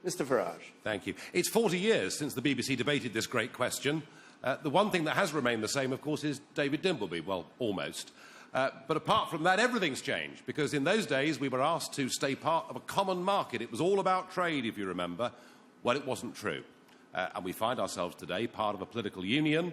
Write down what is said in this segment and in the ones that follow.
Mr Farage. Thank you. It's 40 years since the BBC debated this great question. The one thing that has remained the same, of course, is David Dimbleby. Well, almost. But apart from that, everything's changed, because in those days we were asked to stay part of a common market. It was all about trade, if you remember. Well, it wasn't true. And we find ourselves today part of a political union.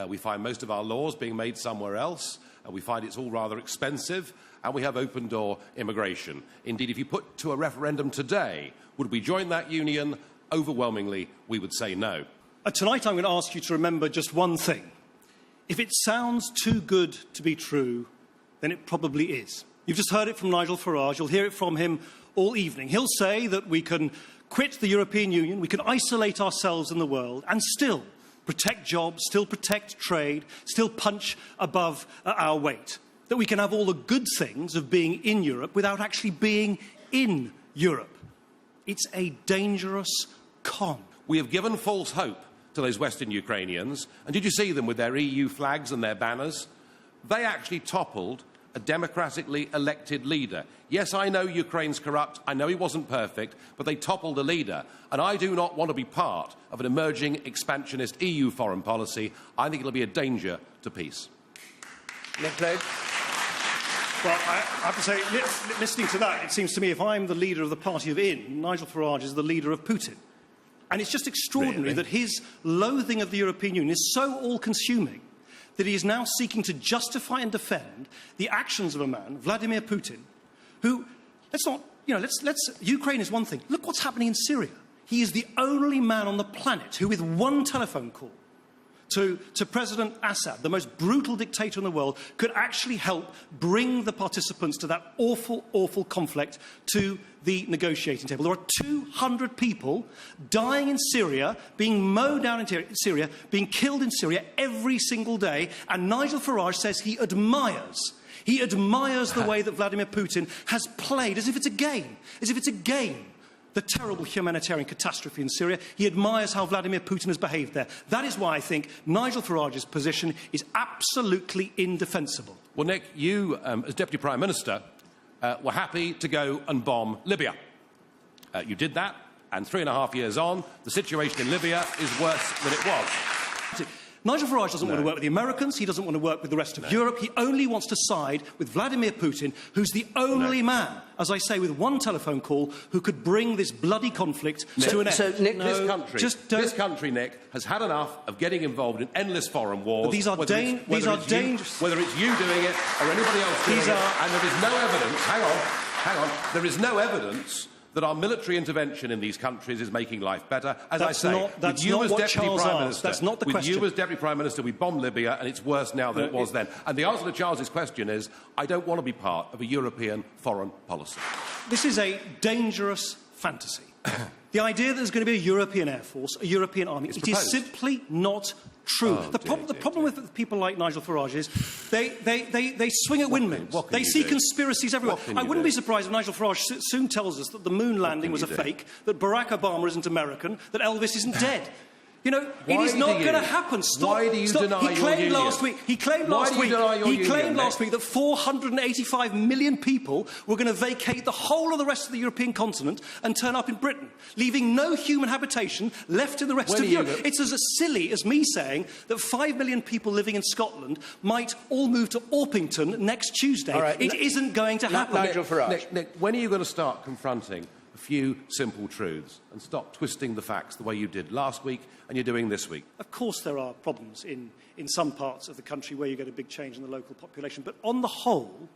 We find most of our laws being made somewhere else. We find it's all rather expensive. And we have open-door immigration. Indeed, if you put to a referendum today, would we join that union? Overwhelmingly, we would say no. Tonight I'm going to ask you to remember just one thing. If it sounds too good to be true, then it probably is. You've just heard it from Nigel Farage. You'll hear it from him all evening. He'll say that we can quit the European Union, we can isolate ourselves in the world and still protect jobs, still protect trade, still punch above our weight. That we can have all the good things of being in Europe without actually being in Europe. It's a dangerous con. We have given false hope to those Western Ukrainians. And did you see them with their EU flags and their banners? They actually toppled a democratically elected leader. Yes, I know Ukraine's corrupt. I know he wasn't perfect, but they toppled a leader. And I do not want to be part of an emerging expansionist EU foreign policy. I think it'll be a danger to peace. Nick Clegg. Well, I have to say, listening to that, it seems to me if I'm the leader of the party of in, Nigel Farage is the leader of Putin. And it's just extraordinary that his loathing of the European Union is so all-consuming that he is now seeking to justify and defend the actions of a man, Vladimir Putin, who, Ukraine is one thing. Look what's happening in Syria. He is the only man on the planet who, with one telephone call to President Assad, the most brutal dictator in the world, could actually help bring the participants to that awful, awful conflict to the negotiating table. There are 200 people dying in Syria, being mowed down in Syria, being killed in Syria every single day, and Nigel Farage says he admires the way that Vladimir Putin has played, as if it's a game, the terrible humanitarian catastrophe in Syria. He admires how Vladimir Putin has behaved there. That is why I think Nigel Farage's position is absolutely indefensible. Well, Nick, you, as Deputy Prime Minister, were happy to go and bomb Libya. You did that, and 3.5 years on, the situation in Libya is worse than it was. Nigel Farage doesn't want to work with the Americans, he doesn't want to work with the rest of Europe, he only wants to side with Vladimir Putin, who's the only man, as I say, with one telephone call, who could bring this bloody conflict to an end. So, Nick, this country, Nick, has had enough of getting involved in endless foreign wars. But these are dangerous. Whether it's you doing it or anybody else doing it, and there is no evidence, hang on, there is no evidence that our military intervention in these countries is making life better. As I say, with you as Deputy Prime Minister, that's not the question. With you as Deputy Prime Minister, we bombed Libya, and it's worse now than it was then. And the answer to Charles's question is, I don't want to be part of a European foreign policy. This is a dangerous fantasy. The idea that there's going to be a European Air Force, a European army, it is simply not true. The problem with people like Nigel Farage is they swing at windmills. They see conspiracies everywhere. I wouldn't be surprised if Nigel Farage soon tells us that the moon landing was a fake, that Barack Obama isn't American, that Elvis isn't dead. You know, it is not going to happen. Why do you deny your union? He claimed last week that 485 million people were going to vacate the whole of the rest of the European continent and turn up in Britain, leaving no human habitation left in the rest of Europe. It's as silly as me saying that 5 million people living in Scotland might all move to Orpington next Tuesday. Right, it isn't going to happen. Nigel Farage. Nick, when are you going to start confronting a few simple truths and stop twisting the facts the way you did last week and you're doing this week? Of course there are problems in some parts of the country where you get a big change in the local population, but on the whole,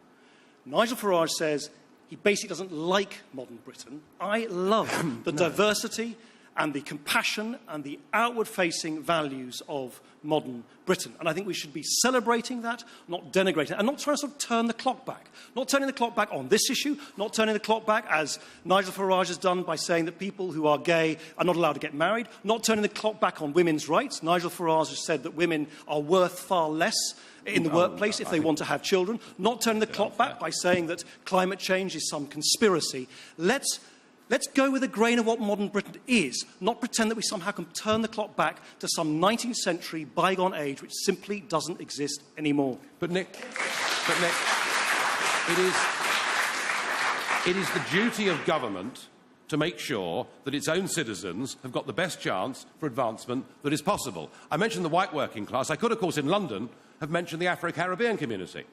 Nigel Farage says he basically doesn't like modern Britain. I love the diversity and the compassion and the outward-facing values of modern Britain. And I think we should be celebrating that, not denigrating it, and not trying to sort of turn the clock back. Not turning the clock back on this issue, not turning the clock back, as Nigel Farage has done by saying that people who are gay are not allowed to get married, not turning the clock back on women's rights. Nigel Farage has said that women are worth far less in the workplace if they want to have children, not turning the clock back by saying that climate change is some conspiracy. Let's go with a grain of what modern Britain is, not pretend that we somehow can turn the clock back to some 19th century bygone age which simply doesn't exist anymore. But Nick, it is the duty of government to make sure that its own citizens have got the best chance for advancement that is possible. I mentioned the white working class. I could, of course, in London, have mentioned the Afro-Caribbean community,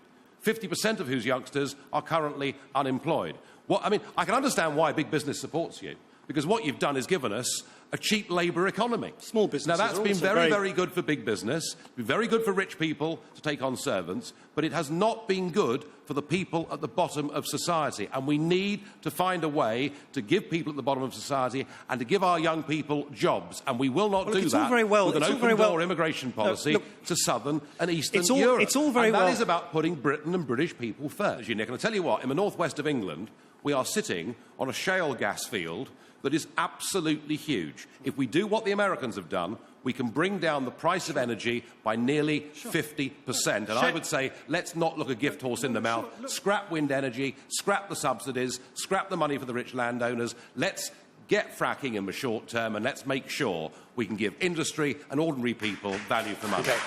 50% of whose youngsters are currently unemployed. I can understand why big business supports you, because what you've done is given us a cheap labour economy. Small businesses. Now, that's been very good for big business, been very good for rich people to take on servants, but it has not been good for the people at the bottom of society. And we need to find a way to give people at the bottom of society and to give our young people jobs. And we will not do that with an open-door immigration policy to southern and eastern Europe. It's all very well. That is about putting Britain and British people first. Nick, and I'll tell you what, in the northwest of England, we are sitting on a shale gas field that is absolutely huge. If we do what the Americans have done, we can bring down the price of energy by nearly 50%. And I would say, let's not look a gift horse in the mouth. Scrap wind energy, scrap the subsidies, scrap the money for the rich landowners. Let's get fracking in the short term, and let's make sure we can give industry and ordinary people value for money. Okay.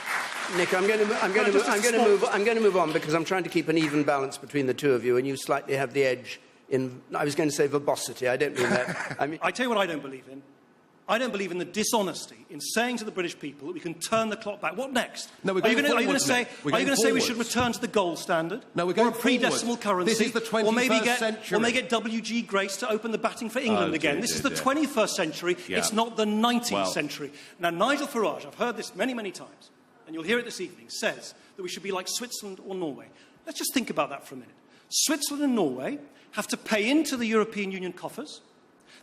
Nick, I'm going to move on because I'm trying to keep an even balance between the two of you, and you slightly have the edge in, I was going to say verbosity. I don't mean that. I tell you what I don't believe in. I don't believe in the dishonesty in saying to the British people that we can turn the clock back. What next? No, we're are you going going to say we should return to the gold standard? No, we're going or a pre-decimal currency. This is the 21st century. Or maybe get WG Grace to open the batting for England again. This is the 21st century. Yeah. It's not the 19th century. Now, Nigel Farage, I've heard this many, many times, and you'll hear it this evening, says that we should be like Switzerland or Norway. Let's just think about that for a minute. Switzerland and Norway have to pay into the European Union coffers.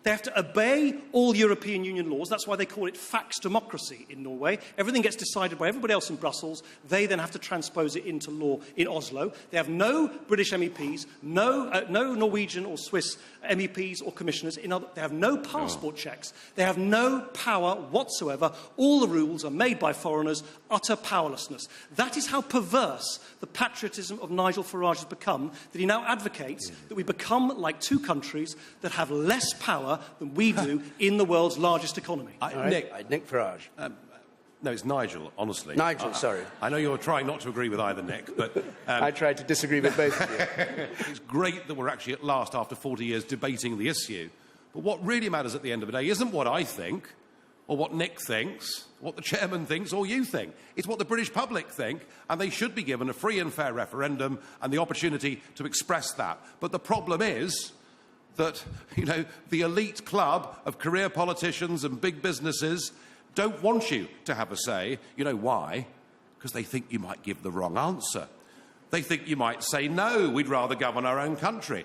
They have to obey all European Union laws. That's why they call it fax democracy in Norway. Everything gets decided by everybody else in Brussels. They then have to transpose it into law in Oslo. They have no British MEPs, no Norwegian or Swiss MEPs or commissioners. They have no passport checks. They have no power whatsoever. All the rules are made by foreigners, utter powerlessness. That is how perverse the patriotism of Nigel Farage has become, that he now advocates that we become like two countries that have less power than we do in the world's largest economy. Nick Farage. No, it's Nigel, honestly. Nigel, sorry. I know you're trying not to agree with either Nick, but... I tried to disagree with both of you. It's great that we're actually at last, after 40 years, debating the issue. But what really matters at the end of the day isn't what I think, or what Nick thinks, what the chairman thinks, or you think. It's what the British public think, and they should be given a free and fair referendum and the opportunity to express that. But the problem is that, the elite club of career politicians and big businesses don't want you to have a say. You know why? Because they think you might give the wrong answer. They think you might say, no, we'd rather govern our own country.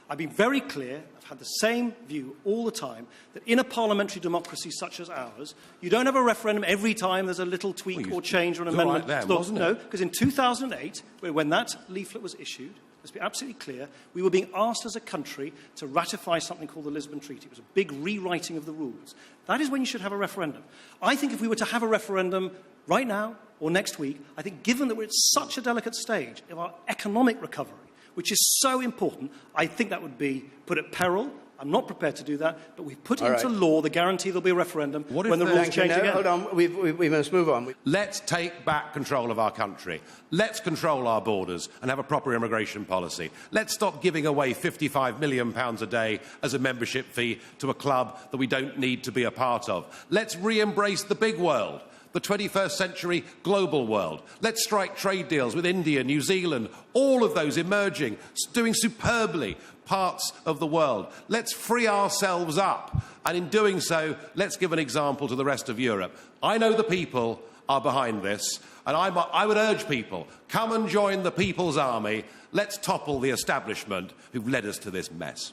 I've been very clear, I've had the same view all the time, that in a parliamentary democracy such as ours, you don't have a referendum every time there's a little tweak or change or an amendment. Right there, wasn't it? No, because in 2008, when that leaflet was issued, let's be absolutely clear, we were being asked as a country to ratify something called the Lisbon Treaty. It was a big rewriting of the rules. That is when you should have a referendum. I think if we were to have a referendum right now or next week, I think given that we're at such a delicate stage of our economic recovery, which is so important, I think that would be put at peril. I'm not prepared to do that, but we've put into law the guarantee there'll be a referendum when the rules change again. Hold on, we must move on. Let's take back control of our country. Let's control our borders and have a proper immigration policy. Let's stop giving away £55 million a day as a membership fee to a club that we don't need to be a part of. Let's re-embrace the big world, the 21st century global world. Let's strike trade deals with India, New Zealand, all of those emerging, doing superbly parts of the world. Let's free ourselves up, and in doing so, let's give an example to the rest of Europe. I know the people are behind this, and I would urge people, come and join the People's Army. Let's topple the establishment who've led us to this mess.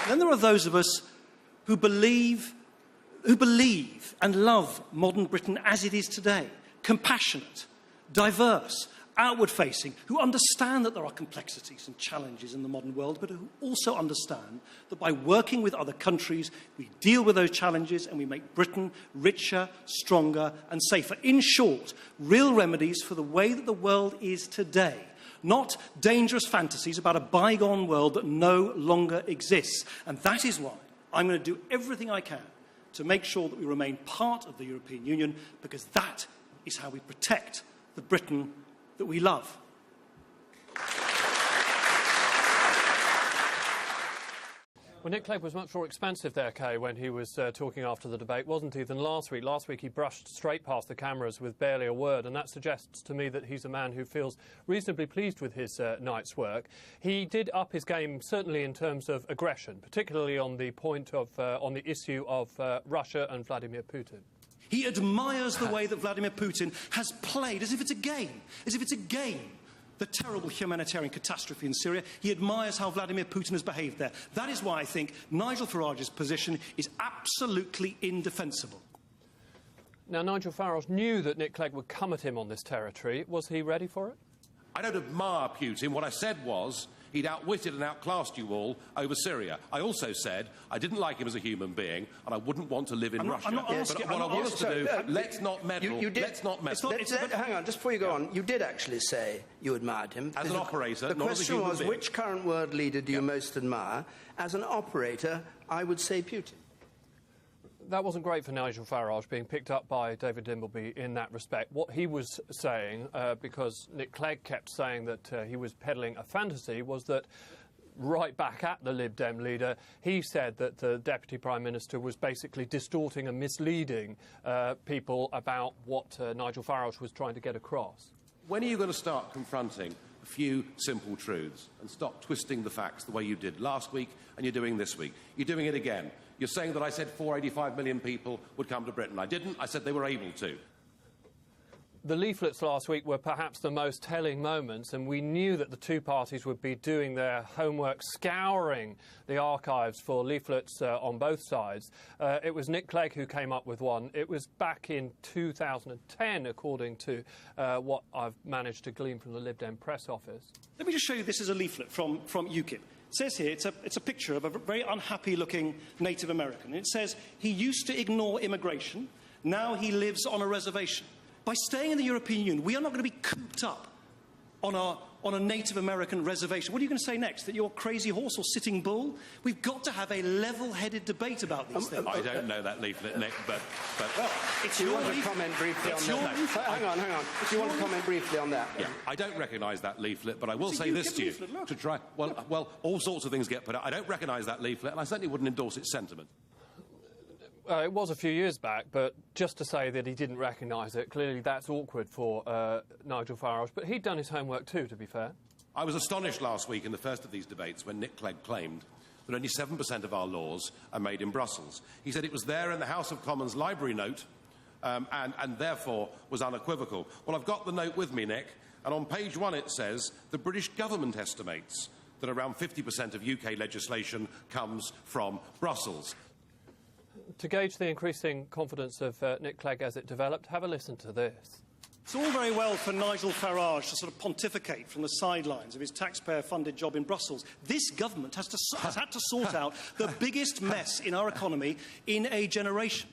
Then there are those of us who believe and love modern Britain as it is today, compassionate, diverse, outward-facing, who understand that there are complexities and challenges in the modern world, but who also understand that by working with other countries, we deal with those challenges and we make Britain richer, stronger and safer. In short, real remedies for the way that the world is today, not dangerous fantasies about a bygone world that no longer exists. And that is why I'm going to do everything I can to make sure that we remain part of the European Union, because that is how we protect the Britain that we love. Well, Nick Clegg was much more expansive there, Kay, when he was talking after the debate, wasn't he, than last week? Last week he brushed straight past the cameras with barely a word, and that suggests to me that he's a man who feels reasonably pleased with his night's work. He did up his game, certainly in terms of aggression, particularly on the point of, on the issue of Russia and Vladimir Putin. He admires the way that Vladimir Putin has played, as if it's a game, the terrible humanitarian catastrophe in Syria. He admires how Vladimir Putin has behaved there. That is why I think Nigel Farage's position is absolutely indefensible. Now, Nigel Farage knew that Nick Clegg would come at him on this territory. Was he ready for it? I don't admire Putin. What I said was he'd outwitted and outclassed you all over Syria. I also said I didn't like him as a human being and I wouldn't want to live in Russia. I'm not asking, but what I want us to do, let's not meddle. Let's not meddle. Hang on, just before you go on, you did actually say you admired him. As an operator, not as a question human was, being. which current world leader do you most admire? As an operator, I would say Putin. That wasn't great for Nigel Farage, being picked up by David Dimbleby in that respect. What he was saying, because Nick Clegg kept saying that he was peddling a fantasy, was that right back at the Lib Dem leader, he said that the Deputy Prime Minister was basically distorting and misleading people about what Nigel Farage was trying to get across. When are you going to start confronting a few simple truths and stop twisting the facts the way you did last week and you're doing this week? You're doing it again. You're saying that I said 485 million people would come to Britain. I didn't. I said they were able to. The leaflets last week were perhaps the most telling moments, and we knew that the two parties would be doing their homework, scouring the archives for leaflets on both sides. It was Nick Clegg who came up with one. It was back in 2010, according to what I've managed to glean from the Lib Dem press office. Let me just show you, this is a leaflet from UKIP. It says here, it's a picture of a very unhappy-looking Native American. It says, he used to ignore immigration, now he lives on a reservation. By staying in the European Union, we are not going to be cooped up on a Native American reservation. What are you going to say next? That you're crazy horse or sitting bull? We've got to have a level-headed debate about these things. I don't know that leaflet, Nick, but well, it's Do you your want to leaflet. comment briefly It's on your that? leaflet. Hang on. Do you want to comment briefly on that? yeah, I don't recognise that leaflet, but I will It's a say this UKIP to you. leaflet, look. To try, well, all sorts of things get put out. I don't recognise that leaflet, and I certainly wouldn't endorse its sentiment. It was a few years back, but just to say that he didn't recognise it, clearly that's awkward for Nigel Farage. But he'd done his homework too, to be fair. I was astonished last week in the first of these debates when Nick Clegg claimed that only 7% of our laws are made in Brussels. He said it was there in the House of Commons library note and therefore was unequivocal. Well, I've got the note with me, Nick, and on page 1 it says the British government estimates that around 50% of UK legislation comes from Brussels. To gauge the increasing confidence of Nick Clegg as it developed, have a listen to this. It's all very well for Nigel Farage to sort of pontificate from the sidelines of his taxpayer-funded job in Brussels. This government has had to sort out the biggest mess in our economy in a generation.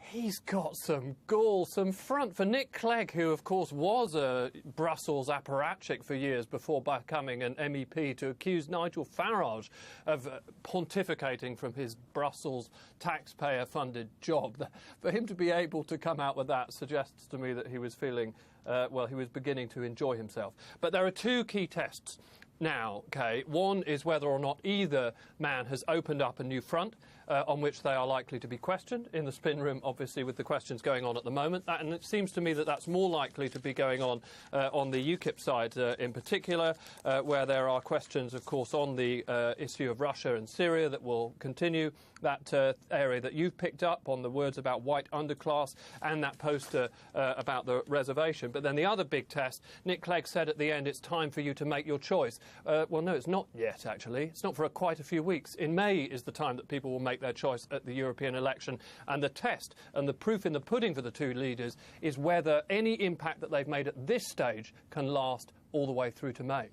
He's got some gall, some front for Nick Clegg, who, of course, was a Brussels apparatchik for years before becoming an MEP, to accuse Nigel Farage of pontificating from his Brussels taxpayer-funded job. For him to be able to come out with that suggests to me that he was feeling, well, he was beginning to enjoy himself. But there are two key tests now, Kay. One is whether or not either man has opened up a new front on which they are likely to be questioned in the spin room, obviously, with the questions going on at the moment. And it seems to me that that's more likely to be going on the UKIP side in particular, where there are questions, of course, on the issue of Russia and Syria that will continue. That area that you've picked up on the words about white underclass and that poster about the reservation. But then the other big test, Nick Clegg said at the end, it's time for you to make your choice. Well, no, it's not yet, actually. It's not for quite a few weeks. In May is the time that people will make their choice at the European election. And the test and the proof in the pudding for the two leaders is whether any impact that they've made at this stage can last all the way through to May.